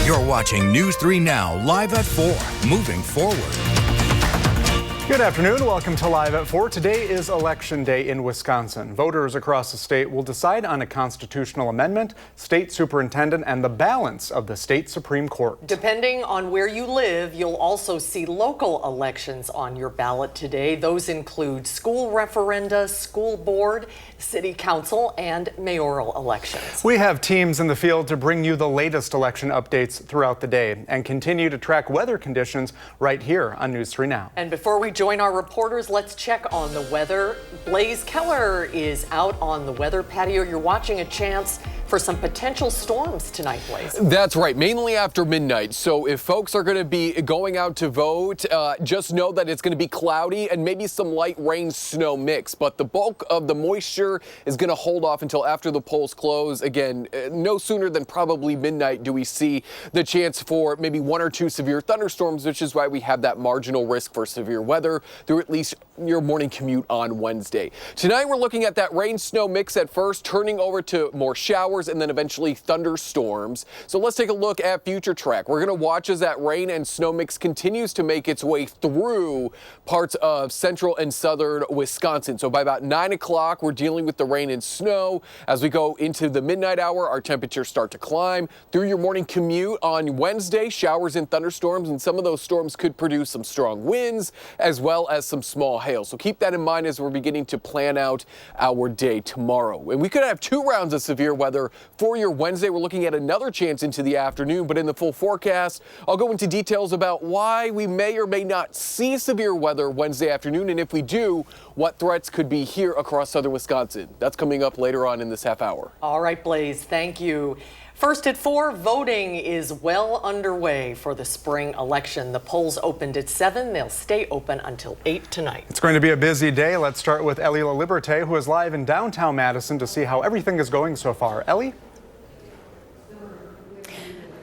You're watching News 3 Now, live at 4, moving forward. Good afternoon. Welcome to Live at 4. Today is Election Day in Wisconsin. Voters across the state will decide on a constitutional amendment, state superintendent, and the balance of the state Supreme Court. Depending on where you live, you'll also see local elections on your ballot today. Those include school referenda, school board, city council, and mayoral elections. We have teams in the field to bring you the latest election updates throughout the day and continue to track weather conditions right here on News 3 Now. And before we join our reporters, let's check on the weather. Blaze Keller is out on the weather patio. You're watching a chance for some potential storms tonight, Blaze. That's right, mainly after midnight. So if folks are going to be going out to vote, just know that it's going to be cloudy and maybe some light rain snow mix. But the bulk of the moisture is going to hold off until after the polls close. Again, no sooner than probably midnight do we see the chance for maybe 1 or 2 severe thunderstorms, which is why we have that marginal risk for severe weather through at least your morning commute on Wednesday. Tonight, we're looking at that rain snow mix at first, turning over to more showers and then eventually thunderstorms. So let's take a look at future track. We're going to watch as that rain and snow mix continues to make its way through parts of central and southern Wisconsin. So by about 9 o'clock, we're dealing with the rain and snow. As we go into the midnight hour, our temperatures start to climb. Through your morning commute on Wednesday, showers and thunderstorms, and some of those storms could produce some strong winds as well as some small hail. So keep that in mind as we're beginning to plan out our day tomorrow. And we could have 2 rounds of severe weather for your Wednesday. We're looking at another chance into the afternoon, but in the full forecast, I'll go into details about why we may or may not see severe weather Wednesday afternoon, and if we do, what threats could be here across southern Wisconsin. That's coming up later on in this half hour. All right, Blaze, thank you. First at 4, voting is well underway for the spring election. The polls opened at 7. They'll stay open until 8 tonight. It's going to be a busy day. Let's start with Ellie LaLiberte, who is live in downtown Madison to see how everything is going so far. Ellie?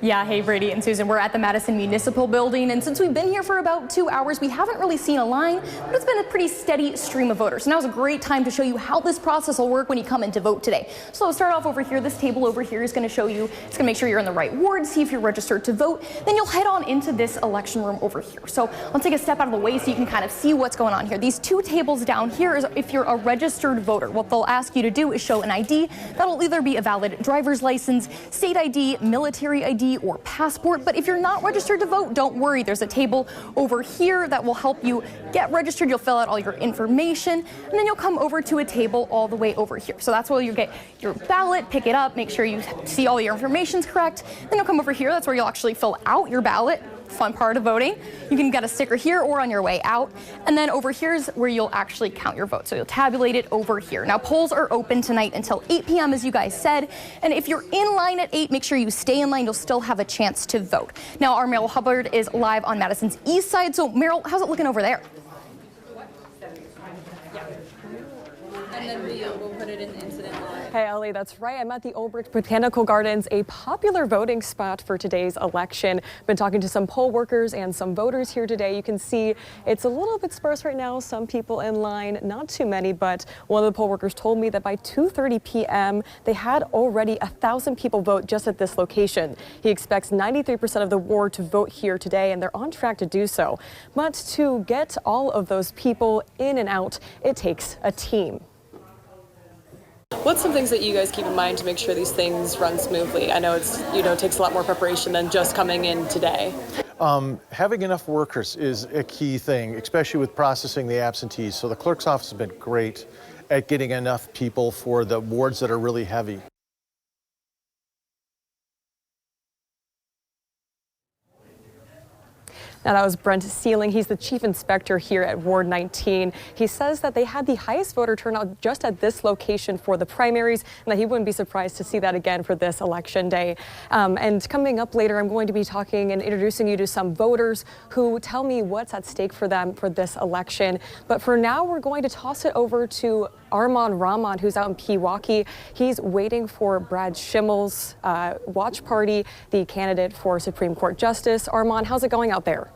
Yeah, hey Brady and Susan, we're at the Madison Municipal Building, and since we've been here for about 2 hours, we haven't really seen a line, but it's been a pretty steady stream of voters. Now's a great time to show you how this process will work when you come in to vote today. So we'll start off over here. This table over here is going to show you, it's going to make sure you're in the right ward, see if you're registered to vote. Then you'll head on into this election room over here. So I'll take a step out of the way so you can kind of see what's going on here. These 2 tables down here is if you're a registered voter. What they'll ask you to do is show an ID. That'll either be a valid driver's license, state ID, military ID, or passport. But if you're not registered to vote, don't worry. There's a table over here that will help you get registered. You'll fill out all your information, and then you'll come over to a table all the way over here. So that's where you get your ballot, pick it up, make sure you see all your information's correct. Then you'll come over here. That's where you'll actually fill out your ballot. Fun part of voting. You can get a sticker here or on your way out. And then over here is where you'll actually count your vote. So you'll tabulate it over here. Now, polls are open tonight until 8 p.m. as you guys said. And if you're in line at 8, make sure you stay in line. You'll still have a chance to vote. Now, our Meryl Hubbard is live on Madison's east side. So Meryl, how's it looking over there? And then we'll put it in the incident live. Hey, Ellie, that's right. I'm at the Old Brick Botanical Gardens, a popular voting spot for today's election. Been talking to some poll workers and some voters here today. You can see it's a little bit sparse right now. Some people in line, not too many, but one of the poll workers told me that by 2:30 p.m. they had already 1,000 people vote just at this location. He expects 93% of the ward to vote here today, and they're on track to do so. But to get all of those people in and out, it takes a team. What's some things that you guys keep in mind to make sure these things run smoothly? I know it's, it takes a lot more preparation than just coming in today. Having enough workers is a key thing, especially with processing the absentees. So the clerk's office has been great at getting enough people for the wards that are really heavy. Now, that was Brent Sealing. He's the chief inspector here at Ward 19. He says that they had the highest voter turnout just at this location for the primaries, and that he wouldn't be surprised to see that again for this election day. And coming up later, I'm going to be talking and introducing you to some voters who tell me what's at stake for them for this election. But for now, we're going to toss it over to Armand Rahman, who's out in Pewaukee. He's waiting for Brad Schimmel's watch party, the candidate for Supreme Court Justice. Armand, how's it going out there?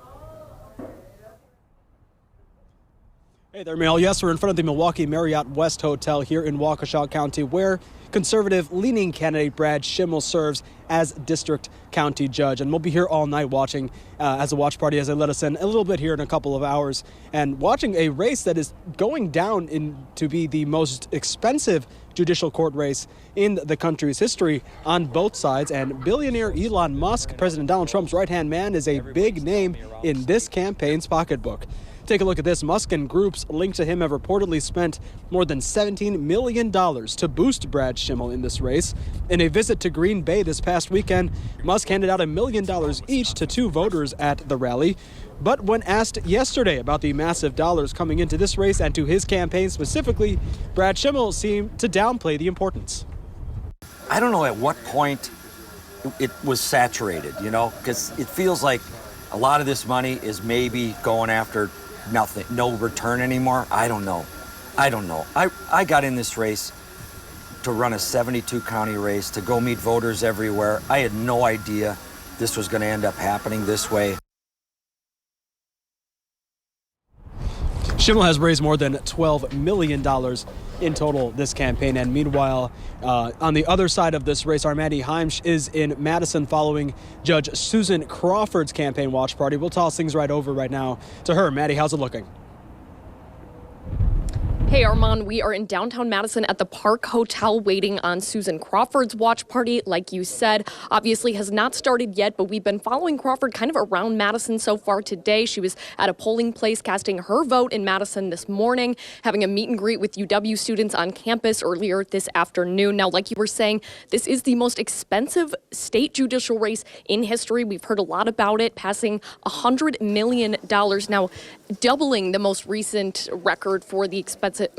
Hey there, Mel. Yes, we're in front of the Milwaukee Marriott West Hotel here in Waukesha County, where conservative-leaning candidate Brad Schimmel serves as district county judge. And we'll be here all night watching as a watch party as they let us in a little bit here in a couple of hours, and watching a race that is going down to be the most expensive judicial court race in the country's history on both sides. And billionaire Elon Musk, President Donald Trump's right-hand man, is a big name in this campaign's pocketbook. Take a look at this. Musk and groups linked to him have reportedly spent more than $17 million to boost Brad Schimmel in this race. In a visit to Green Bay this past weekend, Musk handed out $1 million each to 2 voters at the rally. But when asked yesterday about the massive dollars coming into this race and to his campaign specifically, Brad Schimmel seemed to downplay the importance. I don't know at what point it was saturated, because it feels like a lot of this money is maybe going after nothing, no return anymore. I don't know. I got in this race to run a 72 county race, to go meet voters everywhere. I had no idea this was going to end up happening this way. Schimmel has raised more than $12 million in total this campaign. And meanwhile, on the other side of this race, our Maddie Heimsch is in Madison following Judge Susan Crawford's campaign watch party. We'll toss things right over right now to her. Maddie, how's it looking? Hey, Armand, we are in downtown Madison at the Park Hotel waiting on Susan Crawford's watch party. Like you said, obviously has not started yet, but we've been following Crawford kind of around Madison so far today. She was at a polling place casting her vote in Madison this morning, having a meet and greet with UW students on campus earlier this afternoon. Now, like you were saying, this is the most expensive state judicial race in history. We've heard a lot about it, passing $100 million. Now, doubling the most recent record for the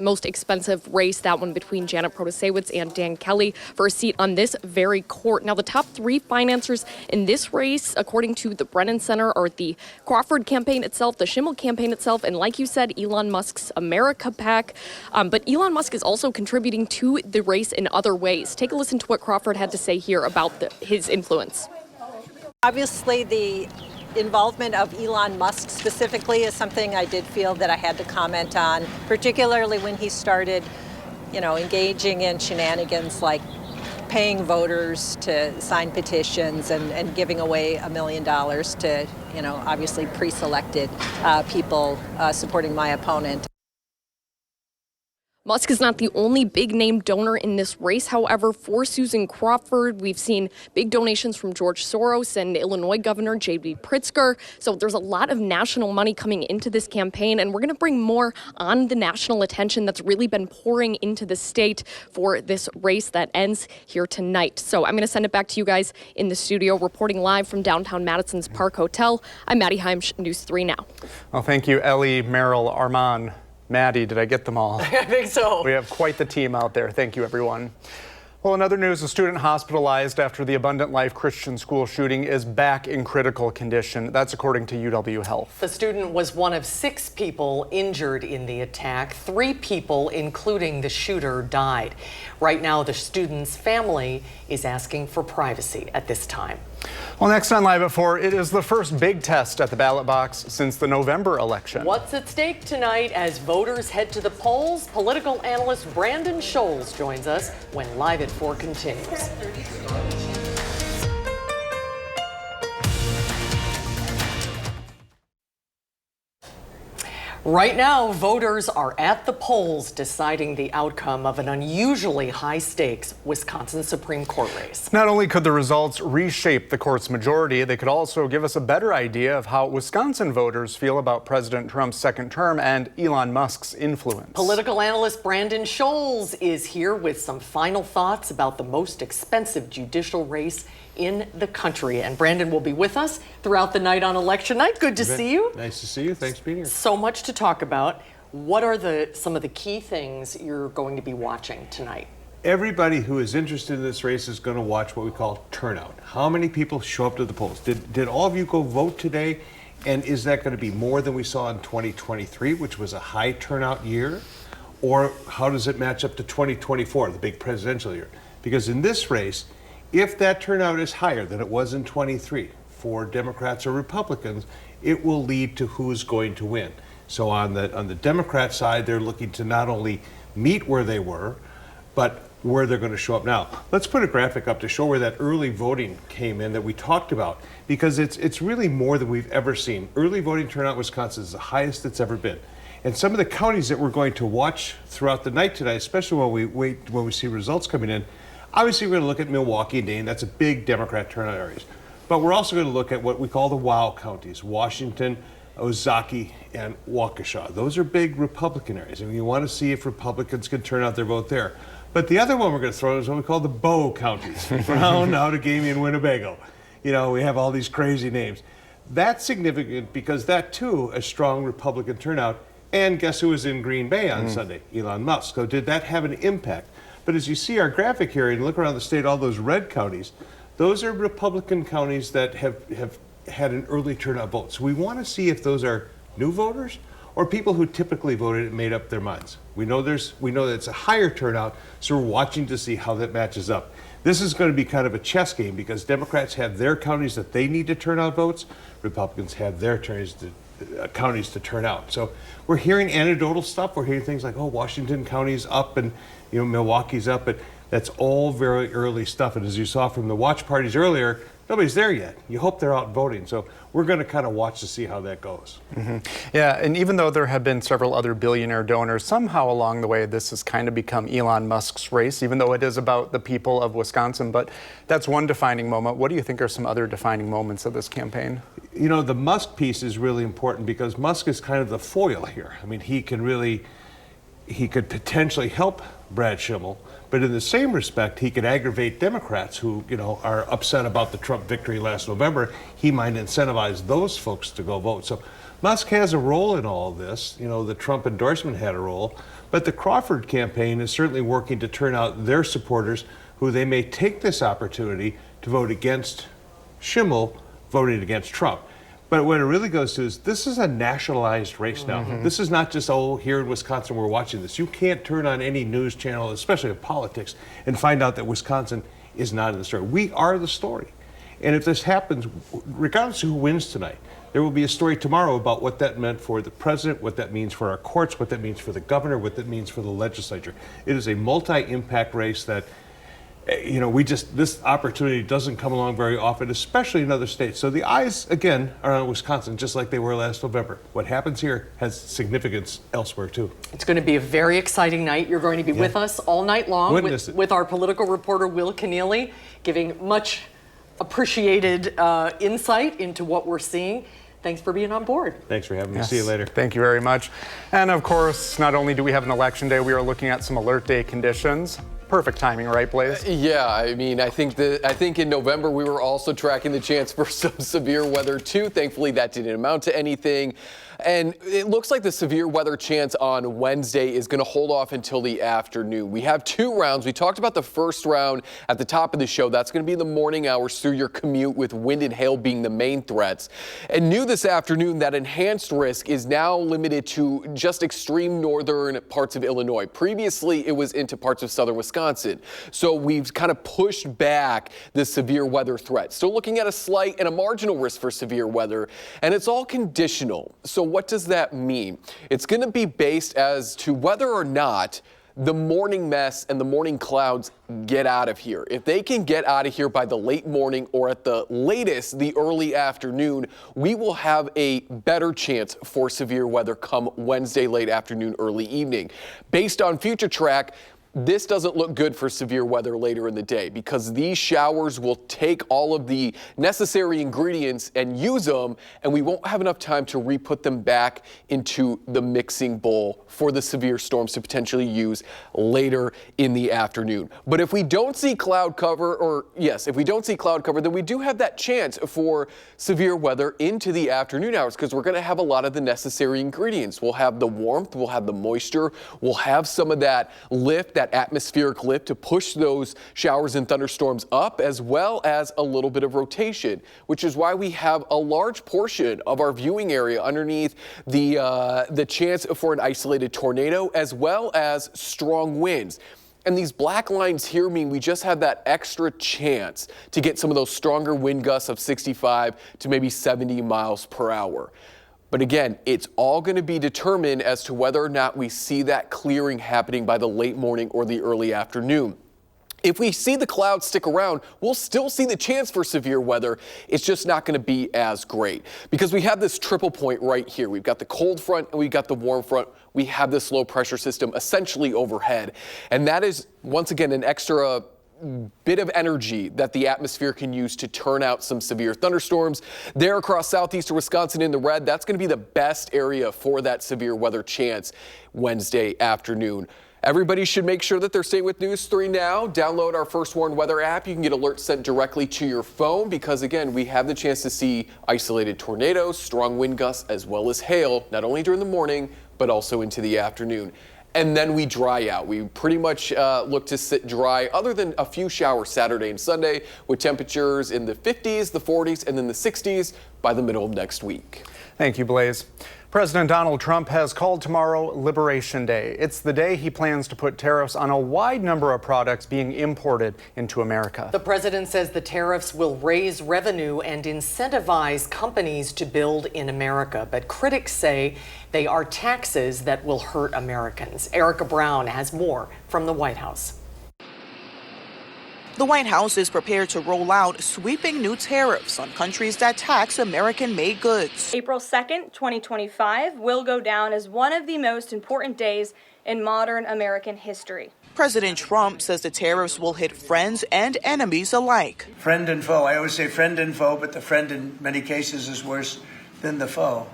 most expensive race, that one between Janet Protasewicz and Dan Kelly for a seat on this very court. Now, the top 3 financiers in this race, according to the Brennan Center, are the Crawford campaign itself, the Schimmel campaign itself, and like you said, Elon Musk's America PAC. But Elon Musk is also contributing to the race in other ways. Take a listen to what Crawford had to say here about his influence. Obviously, the involvement of Elon Musk specifically is something I did feel that I had to comment on, particularly when he started, engaging in shenanigans like paying voters to sign petitions and giving away $1 million to, obviously pre-selected people supporting my opponent. Musk is not the only big-name donor in this race. However, for Susan Crawford, we've seen big donations from George Soros and Illinois Governor J.B. Pritzker. So there's a lot of national money coming into this campaign, and we're going to bring more on the national attention that's really been pouring into the state for this race that ends here tonight. So I'm going to send it back to you guys in the studio, reporting live from downtown Madison's Park Hotel. I'm Maddie Heimsch, News 3 Now. Well, thank you, Ellie, Merrill, Armand, Maddie. Did I get them all? I think so. We have quite the team out there. Thank you, everyone. Well, in other news, a student hospitalized after the Abundant Life Christian School shooting is back in critical condition. That's according to UW Health. The student was one of 6 people injured in the attack. 3 people, including the shooter, died. Right now, the student's family is asking for privacy at this time. Well, next on Live at 4, it is the first big test at the ballot box since the November election. What's at stake tonight as voters head to the polls? Political analyst Brandon Scholes joins us when Live at 4 continues. Right now, voters are at the polls deciding the outcome of an unusually high-stakes Wisconsin Supreme Court race. Not only could the results reshape the court's majority, they could also give us a better idea of how Wisconsin voters feel about President Trump's second term and Elon Musk's influence. Political analyst Brandon Scholes is here with some final thoughts about the most expensive judicial race in the country. And Brandon will be with us throughout the night on election night. Good to see you. Nice to see you. Thanks for being here. So much to talk about. What are some of the key things you're going to be watching tonight? Everybody who is interested in this race is going to watch what we call turnout. How many people show up to the polls? Did all of you go vote today? And is that going to be more than we saw in 2023, which was a high turnout year? Or how does it match up to 2024, the big presidential year? Because in this race, if that turnout is higher than it was in 23 for Democrats or Republicans, it will lead to who's going to win. So on the Democrat side, they're looking to not only meet where they were, but where they're going to show up now. Let's put a graphic up to show where that early voting came in that we talked about, because it's really more than we've ever seen. Early voting turnout in Wisconsin is the highest it's ever been. And some of the counties that we're going to watch throughout the night tonight, especially when we see results coming in, obviously we're going to look at Milwaukee and Dane. That's a big Democrat turnout areas. But we're also going to look at what we call the WOW counties, Washington, Ozaukee, and Waukesha. Those are big Republican areas, and you want to see if Republicans can turn out their vote there. But the other one we're going to throw in is what we call the BOW counties, Brown, Outagamie, and Winnebago. You know, we have all these crazy names. That's significant because that, too, a strong Republican turnout. And guess who was in Green Bay on Sunday? Elon Musk. So did that have an impact? But as you see our graphic here and look around the state, all those red counties, those are Republican counties that have had an early turnout vote. So we want to see if those are new voters or people who typically voted and made up their minds. We know that it's a higher turnout, so we're watching to see how that matches up. This is going to be kind of a chess game because Democrats have their counties that they need to turn out votes. Republicans have their counties to turn out. So we're hearing anecdotal stuff. We're hearing things like, oh, Washington County's up and Milwaukee's up, but that's all very early stuff. And as you saw from the watch parties earlier, nobody's there yet. You hope they're out voting. So we're going to kind of watch to see how that goes. Yeah, and even though there have been several other billionaire donors, somehow along the way this has kind of become Elon Musk's race, even though it is about the people of Wisconsin. But that's one defining moment. What do you think are some other defining moments of this campaign? You know, the Musk piece is really important because Musk is kind of the foil here. I mean, he could potentially help Brad Schimmel, but in the same respect, he could aggravate Democrats who, are upset about the Trump victory last November. He might incentivize those folks to go vote. So Musk has a role in all of this. The Trump endorsement had a role, but the Crawford campaign is certainly working to turn out their supporters who they may take this opportunity to vote against Schimmel, voting against Trump. But what it really goes to is this is a nationalized race now. This is not just, here in Wisconsin we're watching this. You can't turn on any news channel, especially of politics, and find out that Wisconsin is not in the story. We are the story. And if this happens, regardless of who wins tonight, there will be a story tomorrow about what that meant for the president, what that means for our courts, what that means for the governor, what that means for the legislature. It is a multi-impact race that this opportunity doesn't come along very often, especially in other states. So the eyes, again, are on Wisconsin, just like they were last November. What happens here has significance elsewhere, too. It's going to be a very exciting night. You're going to be with us all night long with our political reporter, Will Keneally, giving much appreciated insight into what we're seeing. Thanks for being on board. Thanks for having me. See you later. Thank you very much. And of course, not only do we have an election day, we are looking at some alert day conditions. Perfect timing, right, Blaze? Yeah, I mean, I think in November we were also tracking the chance for some severe weather too. Thankfully, that didn't amount to anything. And it looks like the severe weather chance on Wednesday is going to hold off until the afternoon. We have 2 rounds. We talked about the first round at the top of the show. That's going to be in the morning hours through your commute, with wind and hail being the main threats. And new this afternoon, that enhanced risk is now limited to just extreme northern parts of Illinois. Previously, it was into parts of southern Wisconsin. So we've kind of pushed back the severe weather threat. Still looking at a slight and a marginal risk for severe weather, and it's all conditional. So what does that mean? It's going to be based as to whether or not the morning mess and the morning clouds get out of here. If they can get out of here by the late morning or at the latest, the early afternoon, we will have a better chance for severe weather come Wednesday late afternoon, early evening. Based on future track, this doesn't look good for severe weather later in the day because these showers will take all of the necessary ingredients and use them, and we won't have enough time to re-put them back into the mixing bowl for the severe storms to potentially use later in the afternoon. But if we don't see cloud cover, if we don't see cloud cover, then we do have that chance for severe weather into the afternoon hours because we're going to have a lot of the necessary ingredients. We'll have the warmth, we'll have the moisture, we'll have some of that lift, that atmospheric lift to push those showers and thunderstorms up, as well as a little bit of rotation, which is why we have a large portion of our viewing area underneath the chance for an isolated tornado, as well as strong winds. And these black lines here mean we just have that extra chance to get some of those stronger wind gusts of 65 to maybe 70 miles per hour. But again, it's all going to be determined as to whether or not we see that clearing happening by the late morning or the early afternoon. If we see the clouds stick around, we'll still see the chance for severe weather. It's just not going to be as great because we have this triple point right here. We've got the cold front and we've got the warm front. We have this low pressure system essentially overhead. And that is, once again, an extra bit of energy that the atmosphere can use to turn out some severe thunderstorms. There across southeastern Wisconsin in the red, that's going to be the best area for that severe weather chance Wednesday afternoon. Everybody should make sure that they're staying with News 3 now. Download our First Warn weather app. You can get alerts sent directly to your phone because, again, we have the chance to see isolated tornadoes, strong wind gusts, as well as hail, not only during the morning, but also into the afternoon. And then we dry out. We pretty much look to sit dry other than a few showers Saturday and Sunday with temperatures in the 50s, the 40s, and then the 60s by the middle of next week. Thank you, Blaze. President Donald Trump has called tomorrow Liberation Day. It's the day he plans to put tariffs on a wide number of products being imported into America. The president says the tariffs will raise revenue and incentivize companies to build in America. But critics say they are taxes that will hurt Americans. Erica Brown has more from the White House. The White House is prepared to roll out sweeping new tariffs on countries that tax American-made goods. April 2nd, 2025 will go down as one of the most important days in modern American history. President Trump says the tariffs will hit friends and enemies alike. Friend and foe. I always say friend and foe, but the friend in many cases is worse than the foe.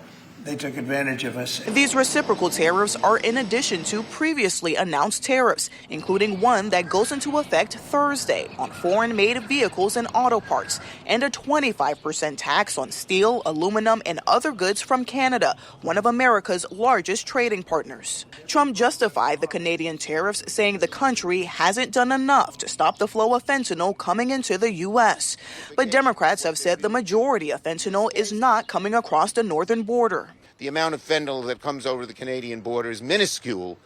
They took advantage of us. These reciprocal tariffs are in addition to previously announced tariffs, including one that goes into effect Thursday on foreign-made vehicles and auto parts, and a 25% tax on steel, aluminum, and other goods from Canada, one of America's largest trading partners. Trump justified the Canadian tariffs, saying the country hasn't done enough to stop the flow of fentanyl coming into the U.S. But Democrats have said the majority of fentanyl is not coming across the northern border. The amount of fentanyl that comes over the Canadian border is minuscule.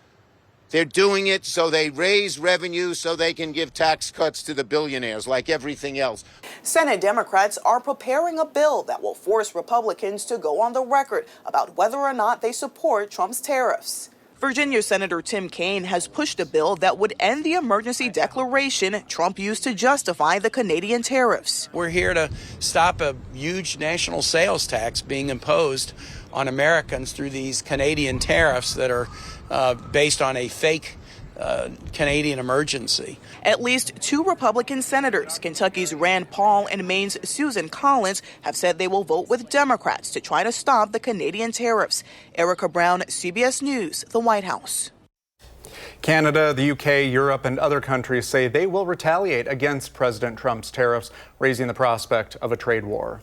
They're doing it so they raise revenue so they can give tax cuts to the billionaires like everything else. Senate Democrats are preparing a bill that will force Republicans to go on the record about whether or not they support Trump's tariffs. Virginia Senator Tim Kaine has pushed a bill that would end the emergency declaration Trump used to justify the Canadian tariffs. We're here to stop a huge national sales tax being imposed on Americans through these Canadian tariffs that are based on a fake Canadian emergency. At least two Republican senators, Kentucky's Rand Paul and Maine's Susan Collins, have said they will vote with Democrats to try to stop the Canadian tariffs. Erica Brown, CBS News, the White House. Canada, the UK, Europe, and other countries say they will retaliate against President Trump's tariffs, raising the prospect of a trade war.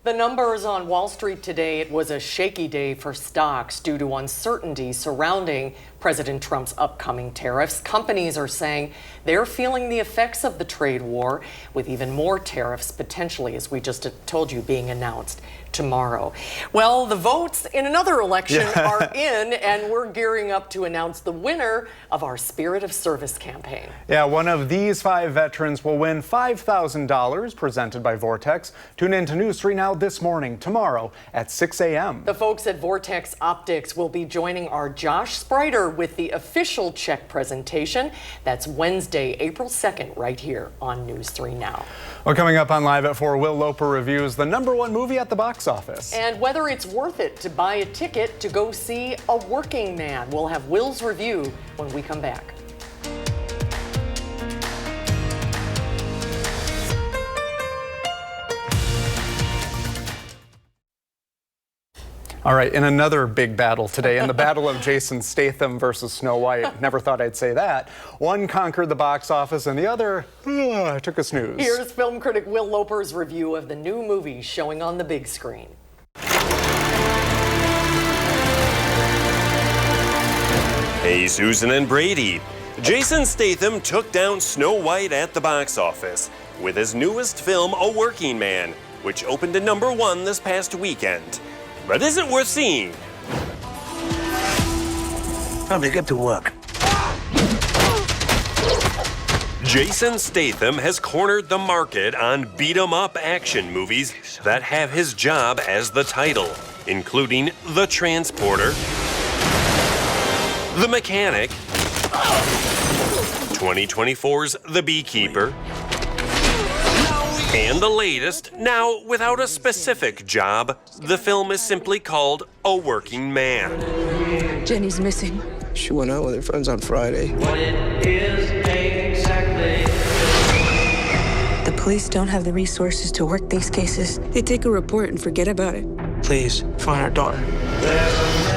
The numbers on Wall Street today, it was a shaky day for stocks due to uncertainty surrounding President Trump's upcoming tariffs. Companies are saying they're feeling the effects of the trade war with even more tariffs potentially, as we just told you, being announced tomorrow. Well, the votes in another election are in, and we're gearing up to announce the winner of our Spirit of Service campaign. Yeah, one of these 5 veterans will win $5,000 presented by Vortex. Tune in to News 3 Now this morning, tomorrow at 6 a.m. The folks at Vortex Optics will be joining our Josh Sprider with the official check presentation. That's Wednesday, April 2nd, right here on News 3 Now. Well, coming up on Live at 4, Will Loper reviews the #1 movie at the box office. And whether it's worth it to buy a ticket to go see A Working Man. We'll have Will's review when we come back. All right, in another big battle today, in the battle of Jason Statham versus Snow White. Never thought I'd say that. One conquered the box office and the other took a snooze. Here's film critic Will Loper's review of the new movie showing on the big screen. Hey, Susan and Brady. Jason Statham took down Snow White at the box office with his newest film, A Working Man, which opened to #1 this past weekend. But is it worth seeing? Time to get to work. Jason Statham has cornered the market on beat-em-up action movies that have his job as the title. including the transporter, the mechanic, 2024's The Beekeeper, and the latest, now without a specific job, the film is simply called A Working Man. Jenny's missing. She went out with her friends on Friday. What it is exactly. The police don't have the resources to work these cases. They take a report and forget about it. Please, find our daughter.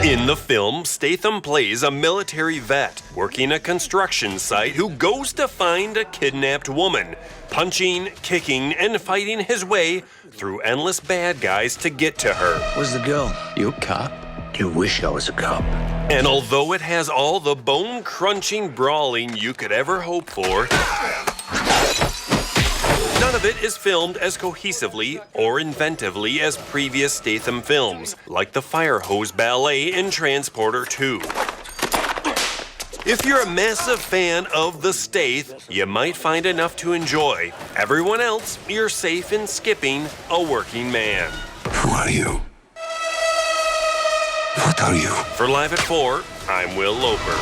In the film, Statham plays a military vet working a construction site who goes to find a kidnapped woman, punching, kicking, and fighting his way through endless bad guys to get to her. Where's the girl? You a cop? You wish I was a cop. And although it has all the bone-crunching brawling you could ever hope for, none of it is filmed as cohesively or inventively as previous Statham films, like the Fire Hose Ballet in Transporter 2. If you're a massive fan of the Stath, you might find enough to enjoy. Everyone else, you're safe in skipping A Working Man. Who are you? What are you? For Live at 4, I'm Will Loper.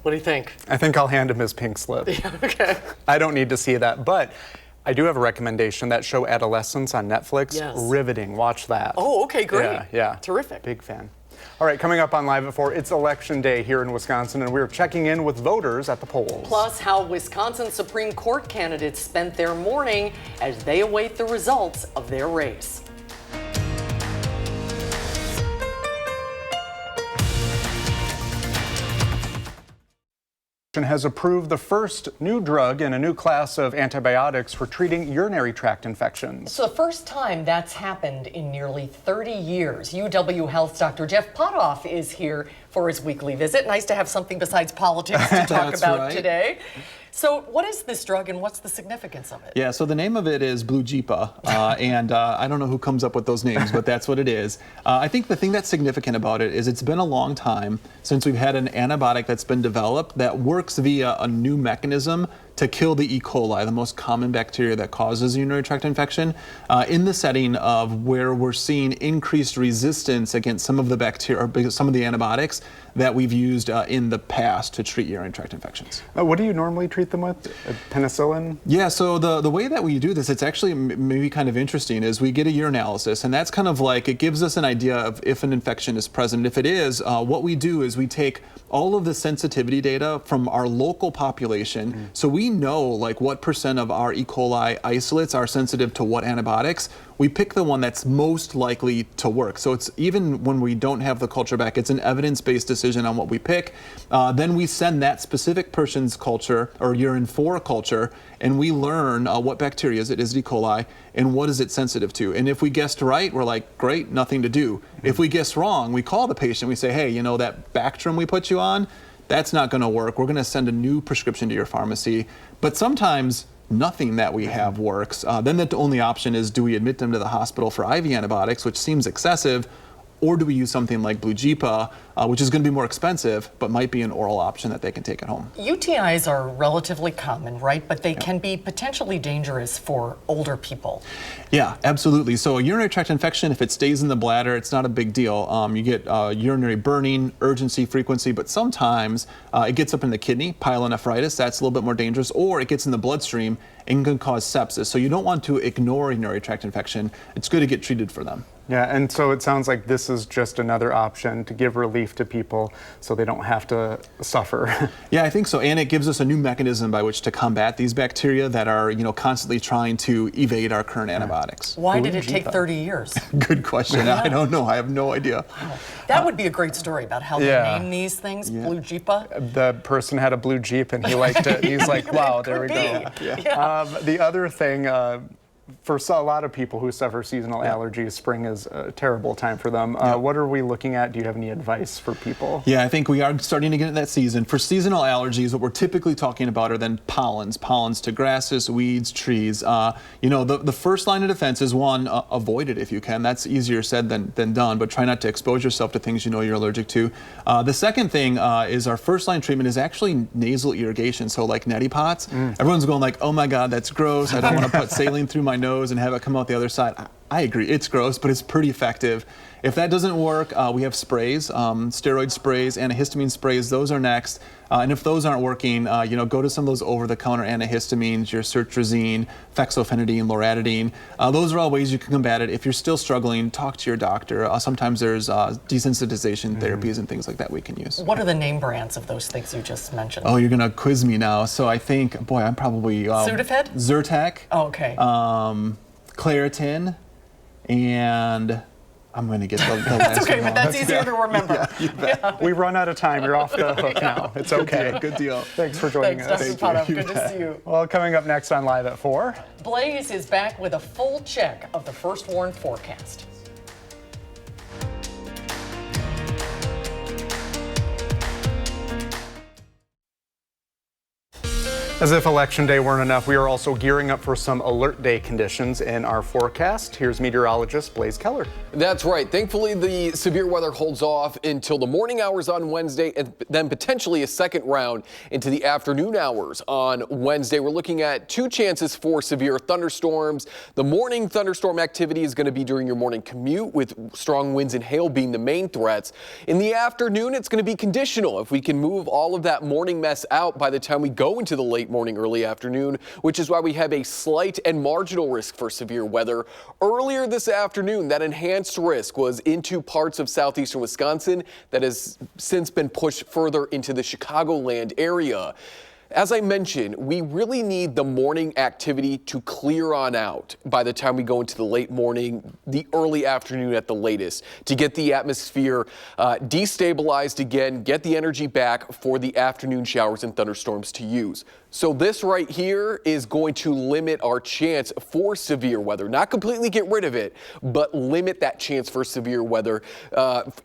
What do you think? I think I'll hand him his pink slip. Yeah, okay. I don't need to see that, but I do have a recommendation. That show Adolescence on Netflix. Yes. Riveting. Watch that. Oh, okay, great. Yeah. Terrific. Big fan. All right, coming up on Live at 4, it's Election Day here in Wisconsin, and we're checking in with voters at the polls. Plus, how Wisconsin Supreme Court candidates spent their morning as they await the results of their race. Has approved the first new drug in a new class of antibiotics for treating urinary tract infections. It's the first time that's happened in nearly 30 years. UW Health's Dr. Jeff Potoff is here for his weekly visit. Nice to have something besides politics to talk about today. So what is this drug and what's the significance of it? Yeah, so the name of it is Blujepa, and I don't know who comes up with those names, but that's what it is. I think the thing that's significant about it is it's been a long time since we've had an antibiotic that's been developed that works via a new mechanism to kill the E. coli, the most common bacteria that causes urinary tract infection, in the setting of where we're seeing increased resistance against some of the bacteria, or some of the antibiotics that we've used in the past to treat urinary tract infections. What do you normally treat them with? Penicillin? Yeah, so the way that we do this, it's actually maybe kind of interesting, is we get a urinalysis, and that's kind of like, it gives us an idea of if an infection is present. If it is, what we do is we take all of the sensitivity data from our local population, so we know like what percent of our E. coli isolates are sensitive to what antibiotics. We pick the one that's most likely to work. So it's even when we don't have the culture back, it's an evidence-based decision on what we pick. Then we send that specific person's culture or urine for culture, and we learn what bacteria is it, is it E. coli, and what is it sensitive to. And if we guessed right, we're like, great, nothing to do. If we guess wrong, we call the patient, we say, hey, you know, that Bactrim we put you on, that's not going to work. We're going to send a new prescription to your pharmacy. But sometimes nothing that we have works. Then the only option is, do we admit them to the hospital for IV antibiotics, which seems excessive, or do we use something like Blujepa, which is going to be more expensive, but might be an oral option that they can take at home. UTIs are relatively common, right? But they can be potentially dangerous for older people. Yeah, absolutely. So a urinary tract infection, if it stays in the bladder, it's not a big deal. You get urinary burning, urgency, frequency, but sometimes it gets up in the kidney, pyelonephritis, that's a little bit more dangerous, or it gets in the bloodstream and can cause sepsis. So you don't want to ignore urinary tract infection. It's good to get treated for them. Yeah, and so it sounds like this is just another option to give relief to people so they don't have to suffer. Yeah, I think so. And it gives us a new mechanism by which to combat these bacteria that are, you know, constantly trying to evade our current antibiotics. Why did it take 30 years? Good question. I don't know. I have no idea. Wow. That would be a great story about how they name these things. Blujepa. The person had a blue Jeep and he liked it. He's like, wow, there we go. Yeah. The other thing, for a lot of people who suffer seasonal allergies, spring is a terrible time for them. What are we looking at? Do you have any advice for people? Yeah, I think we are starting to get into that season. For seasonal allergies, what we're typically talking about are then pollens to grasses, weeds, trees. You know, the first line of defense is one, avoid it if you can. That's easier said than done, but try not to expose yourself to things you know you're allergic to. The second thing is our first line treatment is actually nasal irrigation, so like neti pots. Everyone's going like, oh my God, that's gross. I don't want to put saline through my my nose and have it come out the other side. I agree, it's gross, but it's pretty effective. If that doesn't work, we have sprays, steroid sprays, antihistamine sprays. Those are next. And if those aren't working, go to some of those over-the-counter antihistamines, your sertrazine, fexofenadine, loratadine. Those are all ways you can combat it. If you're still struggling, talk to your doctor. Sometimes there's desensitization therapies and things like that we can use. What are the name brands of those things you just mentioned? Oh, you're gonna quiz me now. So I think, boy, I'm probably Sudafed? Zyrtec. Oh, okay. Claritin, and I'm going to get the last That's okay, one but that's easier to remember. Yeah. We've run out of time. You're off the hook now. It's okay. Good deal. Thanks for joining us. Thanks, Dr. Potoff. Good to see you. Well, coming up next on Live at 4. Blaze is back with a full check of the first warn forecast. As if Election Day weren't enough, we are also gearing up for some alert day conditions in our forecast. Here's meteorologist Blaze Keller. That's right. Thankfully, the severe weather holds off until the morning hours on Wednesday and then potentially a second round into the afternoon hours on Wednesday. We're looking at 2 chances for severe thunderstorms. The morning thunderstorm activity is going to be during your morning commute, with strong winds and hail being the main threats. In the afternoon, it's going to be conditional if we can move all of that morning mess out by the time we go into the late morning, early afternoon, which is why we have a slight and marginal risk for severe weather. Earlier this afternoon, that enhanced risk was into parts of southeastern Wisconsin that has since been pushed further into the Chicagoland area. As I mentioned, we really need the morning activity to clear on out by the time we go into the late morning, the early afternoon at the latest, to get the atmosphere destabilized again, get the energy back for the afternoon showers and thunderstorms to use. So this right here is going to limit our chance for severe weather. Not completely get rid of it, but limit that chance for severe weather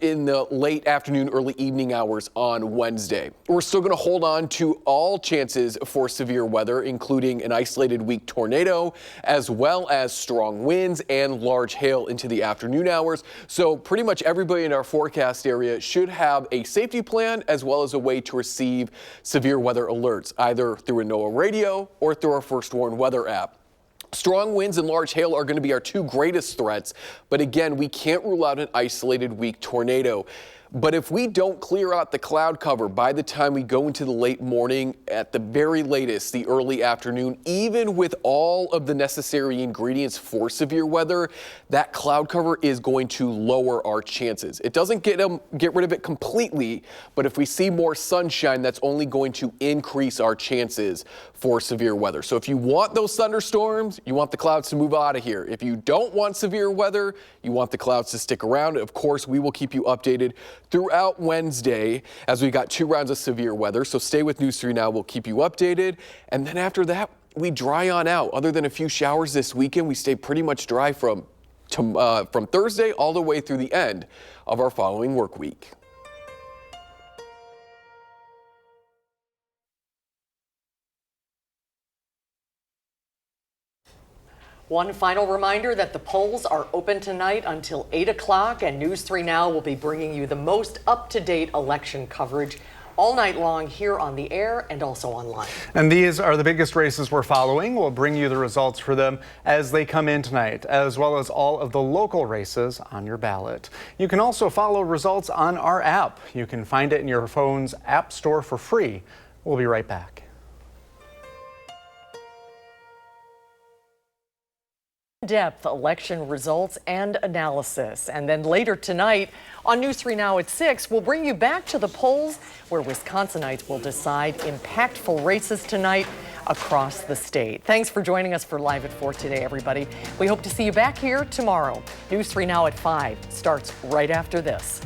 in the late afternoon, early evening hours on Wednesday. We're still going to hold on to all chances for severe weather, including an isolated weak tornado, as well as strong winds and large hail into the afternoon hours. So pretty much everybody in our forecast area should have a safety plan as well as a way to receive severe weather alerts, either through a NOAA radio or through our First Warn weather app. Strong winds and large hail are going to be our 2 greatest threats, but again, we can't rule out an isolated weak tornado. But if we don't clear out the cloud cover by the time we go into the late morning, at the very latest, the early afternoon, even with all of the necessary ingredients for severe weather, that cloud cover is going to lower our chances. It doesn't get rid of it completely, but if we see more sunshine, that's only going to increase our chances for severe weather. So if you want those thunderstorms, you want the clouds to move out of here. If you don't want severe weather, you want the clouds to stick around. Of course, we will keep you updated throughout Wednesday as we got 2 rounds of severe weather. So stay with News 3 Now. We'll keep you updated. And then after that, we dry on out. Other than a few showers this weekend, we stay pretty much dry from Thursday all the way through the end of our following work week. One final reminder that the polls are open tonight until 8 o'clock, and News 3 Now will be bringing you the most up-to-date election coverage all night long here on the air and also online. And these are the biggest races we're following. We'll bring you the results for them as they come in tonight, as well as all of the local races on your ballot. You can also follow results on our app. You can find it in your phone's app store for free. We'll be right back. In-depth election results and analysis. And then later tonight on News 3 Now at 6, we'll bring you back to the polls where Wisconsinites will decide impactful races tonight across the state. Thanks for joining us for Live at 4 today, everybody. We hope to see you back here tomorrow. News 3 Now at 5 starts right after this.